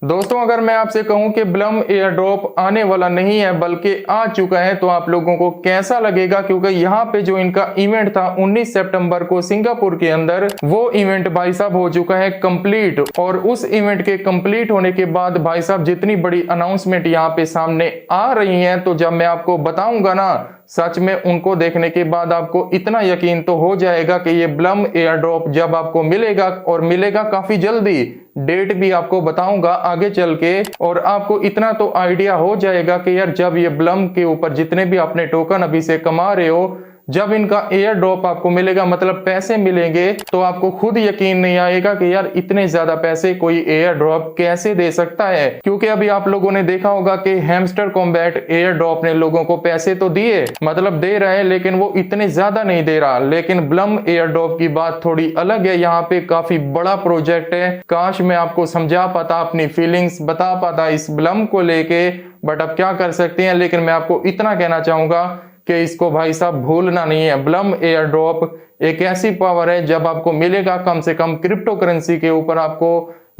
दोस्तों अगर मैं आपसे कहूं कि ब्लम एयर ड्रॉप आने वाला नहीं है बल्कि आ चुका है तो आप लोगों को कैसा लगेगा, क्योंकि यहाँ पे जो इनका इवेंट था 19 सितंबर को सिंगापुर के अंदर, वो इवेंट भाई साहब हो चुका है कंप्लीट। और उस इवेंट के कंप्लीट होने के बाद भाई साहब जितनी बड़ी अनाउंसमेंट यहाँ पे सामने आ रही है, तो जब मैं आपको बताऊंगा ना, सच में उनको देखने के बाद आपको इतना यकीन तो हो जाएगा कि ये ब्लम एयर ड्रॉप जब आपको मिलेगा और मिलेगा काफी जल्दी, डेट भी आपको बताऊंगा आगे चल के, और आपको इतना तो आइडिया हो जाएगा कि यार जब ये ब्लम के ऊपर जितने भी अपने टोकन अभी से कमा रहे हो, जब इनका एयर ड्रॉप आपको मिलेगा मतलब पैसे मिलेंगे, तो आपको खुद यकीन नहीं आएगा कि यार इतने ज्यादा पैसे कोई एयर ड्रॉप कैसे दे सकता है। क्योंकि अभी आप लोगों ने देखा होगा कि हैमस्टर कॉम्बैट एयर ड्रॉप ने लोगों को पैसे तो दिए, मतलब दे रहा है, लेकिन वो इतने ज्यादा नहीं दे रहा। लेकिन ब्लम एयर ड्रॉप की बात थोड़ी अलग है, यहाँ पे काफी बड़ा प्रोजेक्ट है। काश मैं आपको समझा पाता, अपनी फीलिंग्स बता पाता इस ब्लम को लेके, बट अब क्या कर सकते हैं। लेकिन मैं आपको इतना कहना चाहूंगा कि इसको भाई साहब भूलना नहीं है। ब्लम एयर ड्रॉप एक ऐसी पावर है, जब आपको मिलेगा कम से कम क्रिप्टो करेंसी के ऊपर आपको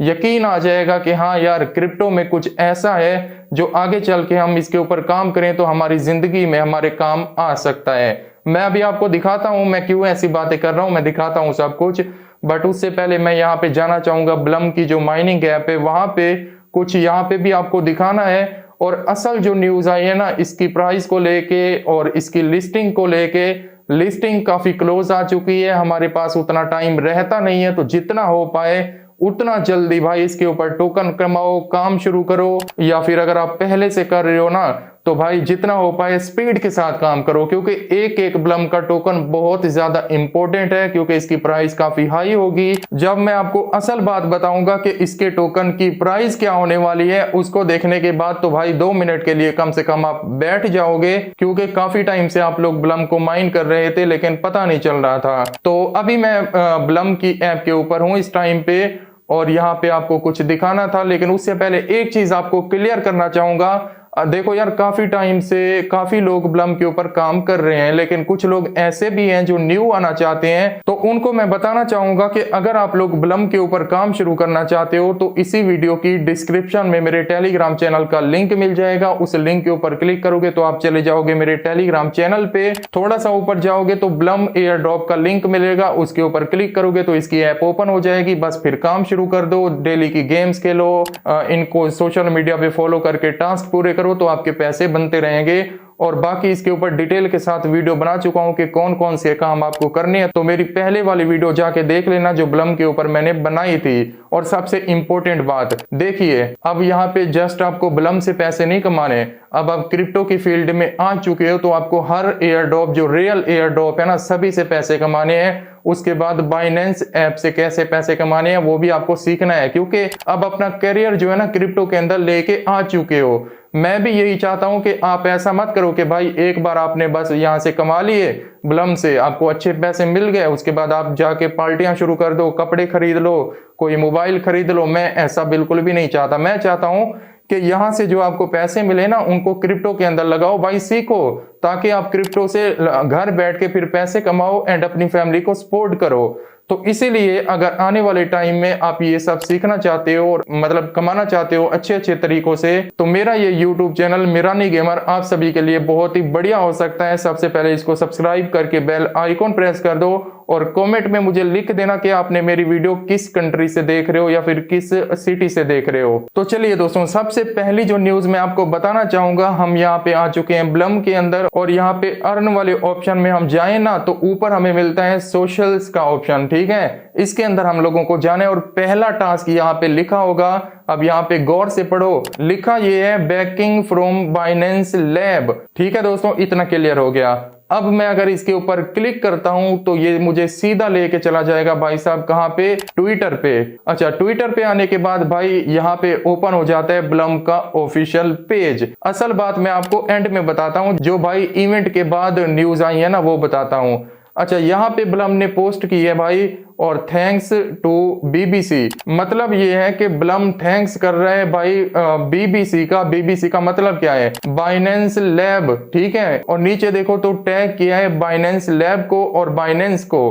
यकीन आ जाएगा कि हाँ यार क्रिप्टो में कुछ ऐसा है जो आगे चल के हम इसके ऊपर काम करें तो हमारी जिंदगी में हमारे काम आ सकता है। मैं अभी आपको दिखाता हूं मैं क्यों ऐसी बातें कर रहा हूं, मैं दिखाता हूं सब कुछ। बट उससे पहले मैं यहाँ पे जाना चाहूंगा ब्लम की जो माइनिंग ऐप है वहां पे, कुछ यहाँ पे भी आपको दिखाना है। और असल जो न्यूज आई है ना इसकी प्राइस को लेके और इसकी लिस्टिंग को लेके, लिस्टिंग काफी क्लोज आ चुकी है, हमारे पास उतना टाइम रहता नहीं है, तो जितना हो पाए उतना जल्दी भाई इसके ऊपर टोकन कमाओ, काम शुरू करो। या फिर अगर आप पहले से कर रहे हो ना, तो भाई जितना हो पाए स्पीड के साथ काम करो, क्योंकि एक एक ब्लम का टोकन बहुत ज्यादा इंपॉर्टेंट है, क्योंकि इसकी प्राइस काफी हाई होगी। जब मैं आपको असल बात बताऊंगा कि इसके टोकन की प्राइस क्या होने वाली है, उसको देखने के बाद तो भाई 2 मिनट के लिए कम से कम आप बैठ जाओगे, क्योंकि काफी टाइम से आप लोग ब्लम को माइन कर रहे थे लेकिन पता नहीं चल रहा था। तो अभी मैं ब्लम की ऐप के ऊपर हूं इस टाइम पे, और यहाँ पे आपको कुछ दिखाना था। लेकिन उससे पहले एक चीज आपको क्लियर करना चाहूंगा। देखो यार काफी टाइम से काफी लोग ब्लम के ऊपर काम कर रहे हैं, लेकिन कुछ लोग ऐसे भी हैं जो न्यू आना चाहते हैं, तो उनको मैं बताना चाहूंगा कि अगर आप लोग ब्लम के ऊपर काम शुरू करना चाहते हो तो इसी वीडियो की डिस्क्रिप्शन में मेरे टेलीग्राम चैनल का लिंक मिल जाएगा। उस लिंक के ऊपर क्लिक करोगे तो आप चले जाओगे मेरे टेलीग्राम चैनल पे। थोड़ा सा ऊपर जाओगे तो ब्लम एयर ड्रॉप का लिंक मिलेगा, उसके ऊपर क्लिक करोगे तो इसकी ऐप ओपन हो जाएगी। बस फिर काम शुरू कर दो, डेली की गेम्स खेलो, इनको सोशल मीडिया पे फॉलो करके टास्क पूरे करो, तो आपके पैसे बनते रहेंगे। और बाकी इसके ऊपर डिटेल के साथ वीडियो बना चुका हूं कि कौन कौन से काम आपको करने हैं, तो मेरी पहले वाली वीडियो जाके देख लेना जो ब्लम के ऊपर मैंने बनाई थी। और सबसे इंपॉर्टेंट बात देखिए, अब यहाँ पे जस्ट आपको ब्लम से पैसे नहीं कमाने, अब आप क्रिप्टो की फील्ड में आ चुके हो तो आपको हर एयर ड्रॉप जो रियल एयर ड्रॉप है ना, सभी से पैसे कमाने हैं। उसके बाद बाइनेंस ऐप से कैसे पैसे कमाने हैं वो भी आपको सीखना है, क्योंकि अब अपना करियर जो है ना क्रिप्टो के अंदर लेके आ चुके हो। मैं भी यही चाहता हूं कि आप ऐसा मत करो कि भाई एक बार आपने बस यहां से कमा लिए ब्लम से, आपको अच्छे पैसे मिल गए, उसके बाद आप जाके पार्टियां शुरू कर दो, कपड़े खरीद लो, कोई मोबाइल खरीद लो। मैं ऐसा बिल्कुल भी नहीं चाहता। मैं चाहता हूं कि यहां से जो आपको पैसे मिले ना उनको क्रिप्टो के अंदर लगाओ भाई, सीखो, ताकि आप क्रिप्टो से घर बैठ के फिर पैसे कमाओ एंड अपनी फैमिली को सपोर्ट करो। तो इसीलिए अगर आने वाले टाइम में आप ये सब सीखना चाहते हो और मतलब कमाना चाहते हो अच्छे अच्छे तरीकों से, तो मेरा ये YouTube चैनल मिरानी गेमर आप सभी के लिए बहुत ही बढ़िया हो सकता है। सबसे पहले इसको सब्सक्राइब करके बेल आइकॉन प्रेस कर दो और कमेंट में मुझे लिख देना कि आपने मेरी वीडियो किस कंट्री से देख रहे हो या फिर किस सिटी से देख रहे हो। तो चलिए दोस्तों, सबसे पहली जो न्यूज मैं आपको बताना चाहूंगा, हम यहाँ पे आ चुके हैं ब्लम के अंदर, और यहाँ पे अर्न वाले ऑप्शन में हम जाए ना तो ऊपर हमें मिलता है सोशल्स का ऑप्शन, ठीक है। इसके अंदर हम लोगों को जाना है और पहला टास्क यहाँ पे लिखा होगा, अब यहाँ पे गौर से पढ़ो, लिखा ये है बैकिंग फ्रॉम बाइनेंस लैब, ठीक है दोस्तों, इतना क्लियर हो गया। अब मैं अगर इसके ऊपर क्लिक करता हूं तो ये मुझे सीधा लेके चला जाएगा भाई साहब कहां पे, ट्विटर पे। अच्छा, ट्विटर पे आने के बाद भाई यहाँ पे ओपन हो जाता है ब्लम का ऑफिशियल पेज। असल बात मैं आपको एंड में बताता हूं, जो भाई इवेंट के बाद न्यूज आई है ना वो बताता हूं। अच्छा, यहाँ पे ब्लम ने पोस्ट की है भाई, और थैंक्स टू बीबीसी, मतलब ये है कि ब्लम थैंक्स कर रहा है भाई बीबीसी का। बीबीसी का मतलब क्या है, बाइनेंस लैब, ठीक है। और नीचे देखो तो टैग किया है बाइनेंस लैब को और बाइनेंस को।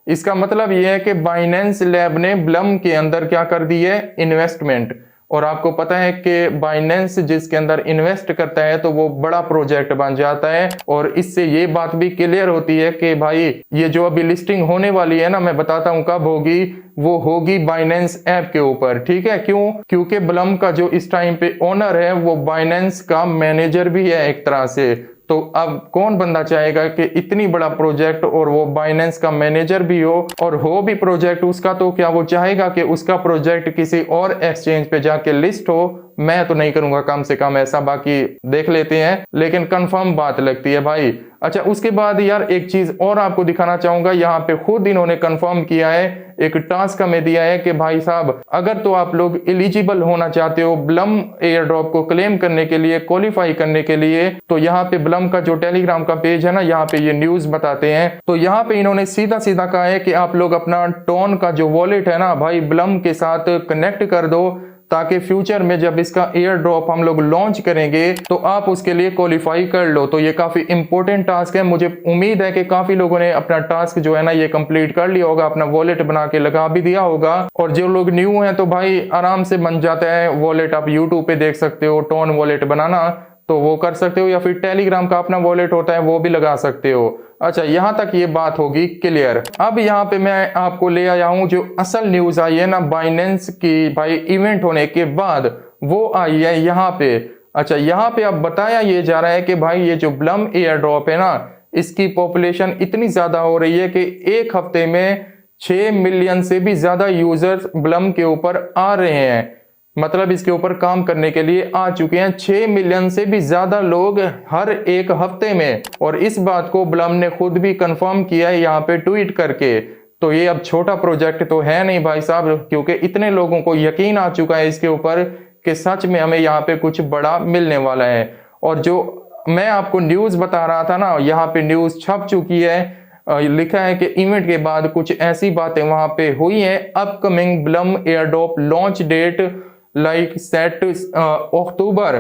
इसका मतलब ये है कि बाइनेंस लैब ने ब्लम के अंदर क्या कर दी है, इन्वेस्टमेंट। और आपको पता है कि बाइनेंस जिसके अंदर इन्वेस्ट करता है तो वो बड़ा प्रोजेक्ट बन जाता है। और इससे ये बात भी क्लियर होती है कि भाई ये जो अभी लिस्टिंग होने वाली है ना, मैं बताता हूँ कब होगी, वो होगी बाइनेंस ऐप के ऊपर। ठीक है, क्यों? क्योंकि ब्लम का जो इस टाइम पे ओनर है वो बाइनेंस का मैनेजर भी है एक तरह से। तो अब कौन बंदा चाहेगा कि इतनी बड़ा प्रोजेक्ट और वो बाइनेंस का मैनेजर भी हो, और हो भी प्रोजेक्ट उसका, तो क्या वो चाहेगा कि उसका प्रोजेक्ट किसी और एक्सचेंज पे जाके लिस्ट हो? मैं तो नहीं करूंगा कम से कम ऐसा, बाकी देख लेते हैं, लेकिन कंफर्म बात लगती है भाई। अच्छा, उसके बाद यार एक चीज और आपको दिखाना चाहूंगा, यहाँ पे खुद इन्होंने कंफर्म किया है, एक टास्क हमें दिया है कि भाई साहब अगर तो आप लोग एलिजिबल होना चाहते हो ब्लम एयर ड्रॉप को क्लेम करने के लिए, क्वालिफाई करने के लिए, तो यहाँ पे ब्लम का जो टेलीग्राम का पेज है ना, यहाँ पे ये न्यूज बताते हैं। तो यहाँ पे इन्होंने सीधा सीधा कहा है कि आप लोग अपना टोन का जो वॉलेट है ना भाई ब्लम के साथ कनेक्ट कर दो, ताकि फ्यूचर में जब इसका एयर ड्रॉप हम लोग लॉन्च करेंगे तो आप उसके लिए क्वालिफाई कर लो। तो ये काफी इंपॉर्टेंट टास्क है, मुझे उम्मीद है कि काफी लोगों ने अपना टास्क जो है ना ये कंप्लीट कर लिया होगा, अपना वॉलेट बना के लगा भी दिया होगा। और जो लोग न्यू हैं तो भाई आराम से बन जाता है वॉलेट, आप यूट्यूब पे देख सकते हो टोन वॉलेट बनाना, तो वो कर सकते हो, या फिर टेलीग्राम का अपना वॉलेट होता है वो भी लगा सकते हो। अच्छा, यहां तक ये बात होगी क्लियर। अब यहाँ पे मैं आपको ले आया हूं जो असल न्यूज आई है ना बाइनेंस की, भाई इवेंट होने के बाद वो आई है यहाँ पे। अच्छा, यहाँ पे अब बताया ये जा रहा है कि भाई ये जो ब्लम एयर ड्रॉप है ना, इसकी पॉपुलेशन इतनी ज्यादा हो रही है कि एक हफ्ते में 6 मिलियन से भी ज्यादा यूजर्स ब्लम के ऊपर आ रहे हैं, मतलब इसके ऊपर काम करने के लिए आ चुके हैं 6 मिलियन से भी ज्यादा लोग हर एक हफ्ते में। और इस बात को ब्लम ने खुद भी कंफर्म किया है यहाँ पे ट्वीट करके। तो ये अब छोटा प्रोजेक्ट तो है नहीं भाई साहब, क्योंकि इतने लोगों को यकीन आ चुका है इसके ऊपर कि सच में हमें यहाँ पे कुछ बड़ा मिलने वाला है। और जो मैं आपको न्यूज बता रहा था ना, यहाँ पे न्यूज छप चुकी है, लिखा है कि इवेंट के बाद कुछ ऐसी बातें वहां पे हुई हैं। Upcoming Blum air drop launch date like set October,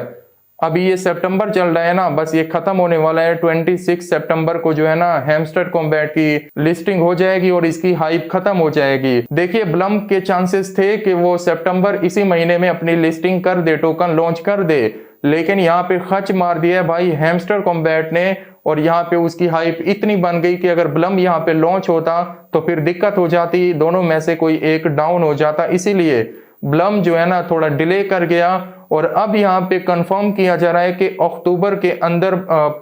अभी ये सितंबर चल रहा है ना, बस ये खत्म होने वाला है। 26 सितंबर को जो है ना हैमस्टर कॉम्बैट की लिस्टिंग हो जाएगी और इसकी हाइप खत्म हो जाएगी। देखिए ब्लम के चांसेस थे कि वो सितंबर इसी महीने में अपनी लिस्टिंग कर दे, टोकन लॉन्च कर दे, लेकिन यहाँ पे खच मार दिया है भाई हैमस्टर कॉम्बैट ने। और यहाँ पे उसकी हाइप इतनी बन गई कि अगर ब्लम यहाँ पे लॉन्च होता तो फिर दिक्कत हो जाती, दोनों में से कोई एक डाउन हो जाता। इसीलिए ब्लम जो है ना थोड़ा डिले कर गया। और अब यहाँ पे कंफर्म किया जा रहा है कि अक्टूबर के अंदर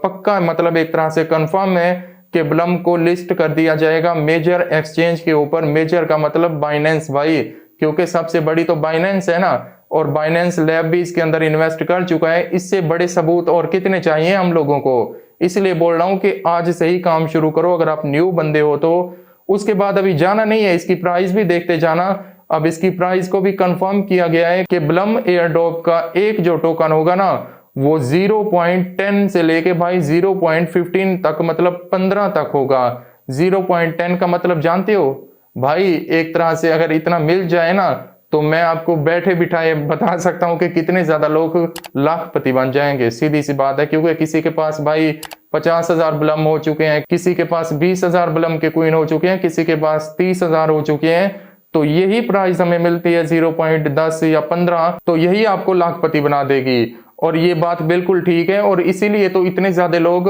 पक्का, मतलब एक तरह से कंफर्म है कि ब्लम को लिस्ट कर दिया जाएगा मेजर एक्सचेंज के ऊपर। मेजर का मतलब बाइनेंस भाई, क्योंकि सबसे बड़ी तो बाइनेंस है ना, और बाइनेंस लैब भी इसके अंदर इन्वेस्ट कर चुका है। इससे बड़े सबूत और कितने चाहिए हम लोगों को? इसलिए बोल रहा हूं कि आज से ही काम शुरू करो अगर आप न्यू बंदे हो तो। उसके बाद अभी जाना नहीं है, इसकी प्राइस भी देखते जाना। अब इसकी प्राइस को भी कंफर्म किया गया है कि ब्लम एयर ड्रॉप का एक जो टोकन होगा ना वो 0.10 से लेके भाई 0.15 तक, मतलब 15 तक होगा। 0.10 का मतलब जानते हो भाई? एक तरह से अगर इतना मिल जाए ना तो मैं आपको बैठे बिठाए बता सकता हूं कि कितने ज्यादा लोग लाखपति बन जाएंगे। सीधी सी बात है, क्योंकि किसी के पास भाई 50,000 ब्लम हो चुके हैं, किसी के पास 20,000 ब्लम के क्वीन हो चुके हैं, किसी के पास 30,000 हो चुके हैं। तो यही प्राइस हमें मिलती है 0.10 या 15, तो यही आपको लाखपति बना देगी। और ये बात बिल्कुल ठीक है, और इसीलिए तो इतने ज्यादा लोग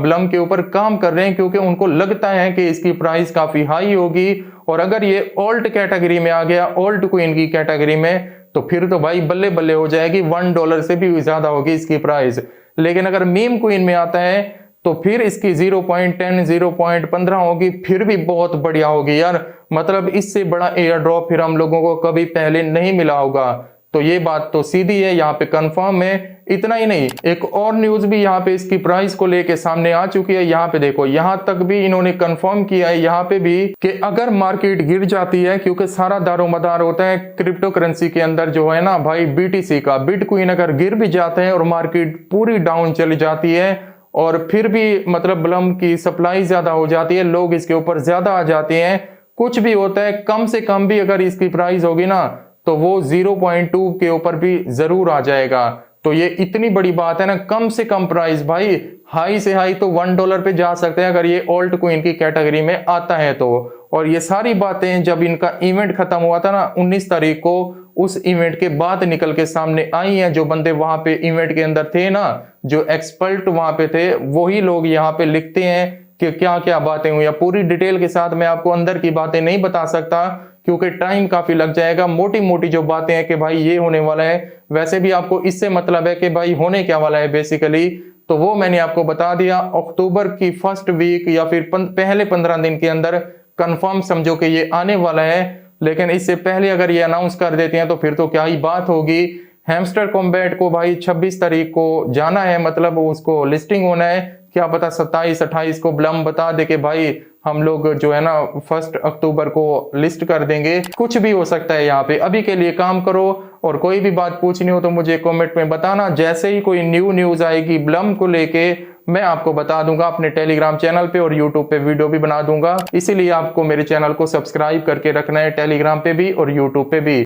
ब्लम के ऊपर काम कर रहे हैं, क्योंकि उनको लगता है कि इसकी प्राइस काफी हाई होगी। और अगर ये ऑल्ट कैटेगरी में आ गया, ऑल्ट क्वीन की कैटेगरी में, तो फिर तो भाई बल्ले बल्ले हो जाएगी, $1 से भी ज्यादा होगी इसकी प्राइस। लेकिन अगर मीम क्वीन में आता है तो फिर इसकी 0.10 0.15 होगी, फिर भी बहुत बढ़िया होगी यार। मतलब इससे बड़ा एयर ड्रॉप फिर हम लोगों को कभी पहले नहीं मिला होगा। तो ये बात तो सीधी है, यहाँ पे कंफर्म है। इतना ही नहीं, एक और न्यूज भी यहाँ पे इसकी प्राइस को लेके सामने आ चुकी है। यहाँ पे देखो, यहाँ तक भी इन्होंने कंफर्म किया है यहाँ पे भी कि अगर मार्केट गिर जाती है, क्योंकि सारा दारोमदार होता है क्रिप्टो करेंसी के अंदर जो है ना भाई BTC का, बिटकॉइन अगर गिर भी जाते हैं और मार्केट पूरी डाउन चली जाती है, और फिर भी मतलब ब्लम की सप्लाई ज्यादा हो जाती है, लोग इसके ऊपर ज्यादा आ जाते हैं, कुछ भी होता है, कम से कम भी अगर इसकी प्राइस होगी ना तो वो 0.2 के ऊपर भी जरूर आ जाएगा। तो ये इतनी बड़ी बात है ना, कम से कम प्राइस भाई हाई से हाई तो $1 पे जा सकते हैं अगर ये ऑल्ट क्वीन की कैटेगरी में आता है तो। और ये सारी बातें जब इनका इवेंट खत्म हुआ था ना 19 तारीख को, उस इवेंट के बाद निकल के सामने आई हैं। जो बंदे वहां पे इवेंट के अंदर थे ना, जो एक्सपर्ट वहां पे थे, वही लोग यहाँ पे लिखते हैं कि क्या क्या बातें हुई। या पूरी डिटेल के साथ मैं आपको अंदर की बातें नहीं बता सकता क्योंकि टाइम काफी लग जाएगा। मोटी मोटी जो बातें हैं कि भाई ये होने वाला है, वैसे भी आपको इससे मतलब है कि भाई होने क्या वाला है बेसिकली, तो वो मैंने आपको बता दिया। अक्टूबर की फर्स्ट वीक या फिर पहले 15 दिन के अंदर कंफर्म समझो कि ये आने वाला है। लेकिन इससे पहले अगर ये अनाउंस कर देते हैं तो फिर तो क्या ही बात होगी। हैमस्टर कॉम्बैट को भाई 26 तारीख को जाना है, मतलब उसको लिस्टिंग होना है। क्या पता 27-28 को ब्लम बता दे कि भाई हम लोग जो है ना 1 अक्टूबर को लिस्ट कर देंगे। कुछ भी हो सकता है यहाँ पे। अभी के लिए काम करो, और कोई भी बात पूछनी हो तो मुझे कमेंट में बताना। जैसे ही कोई न्यूज आएगी ब्लम को लेके मैं आपको बता दूंगा अपने टेलीग्राम चैनल पे, और यूट्यूब पे वीडियो भी बना दूंगा। इसीलिए आपको मेरे चैनल को सब्सक्राइब करके रखना है, टेलीग्राम पे भी और यूट्यूब पे भी।